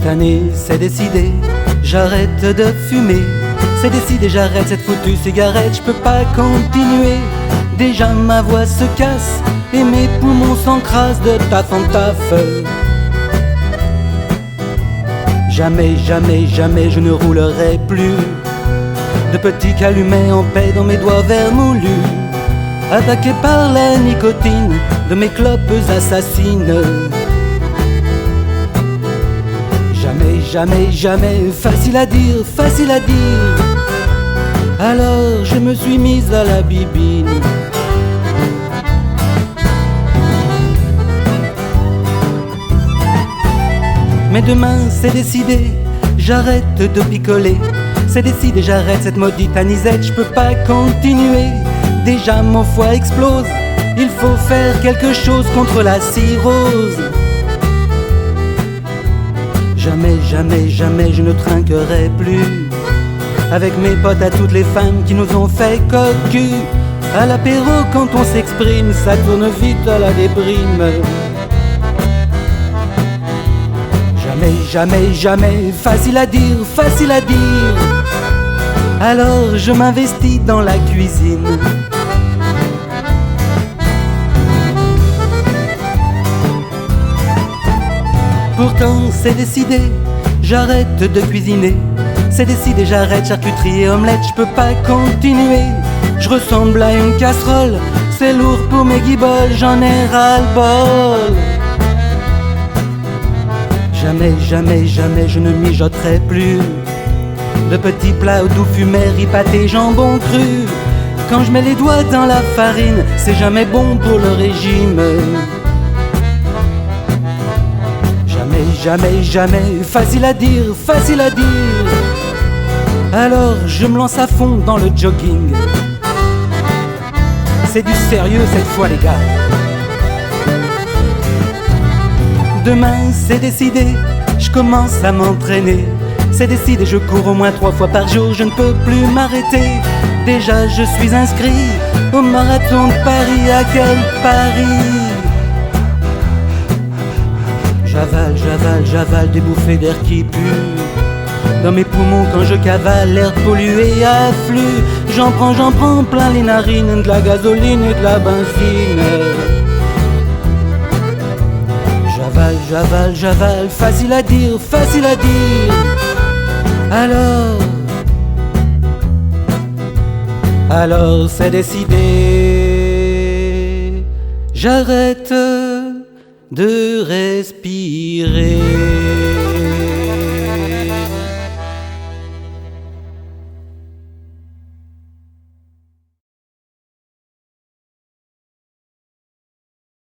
Cette année c'est décidé, j'arrête de fumer. C'est décidé, j'arrête cette foutue cigarette, je peux pas continuer. Déjà ma voix se casse et mes poumons s'encrassent de taf en taf. Jamais, jamais, jamais je ne roulerai plus de petits calumets en paix dans mes doigts vermoulus, attaqué par la nicotine de mes clopes assassines. Jamais, jamais, jamais, facile à dire, facile à dire. Alors je me suis mise à la bibine. Mais demain c'est décidé, j'arrête de picoler. C'est décidé, j'arrête cette maudite anisette, je peux pas continuer. Déjà mon foie explose, il faut faire quelque chose contre la cirrhose. Jamais, jamais, jamais je ne trinquerai plus avec mes potes à toutes les femmes qui nous ont fait cocu. À l'apéro quand on s'exprime, ça tourne vite à la déprime. Jamais, jamais, jamais, facile à dire, facile à dire. Alors je m'investis dans la cuisine. Pourtant c'est décidé, j'arrête de cuisiner. C'est décidé, j'arrête charcuterie et omelette, je peux pas continuer. Je ressemble à une casserole, c'est lourd pour mes guiboles, j'en ai ras-le-bol. Jamais, jamais, jamais je ne mijoterai plus de petits plats au doux fumet, riz pâté, jambon cru. Quand je mets les doigts dans la farine, c'est jamais bon pour le régime. Jamais, jamais, jamais, facile à dire, facile à dire. Alors je me lance à fond dans le jogging. C'est du sérieux cette fois les gars. Demain c'est décidé, je commence à m'entraîner. C'est décidé, je cours au moins 3 fois par jour, je ne peux plus m'arrêter. Déjà je suis inscrit au marathon de Paris, à quel pari! J'avale, j'avale, j'avale des bouffées d'air qui puent dans mes poumons quand je cavale, l'air pollué afflue. J'en prends plein les narines, de la gasoline et de la benzine. J'avale, j'avale, j'avale, facile à dire, facile à dire. Alors c'est décidé, j'arrête de respirer.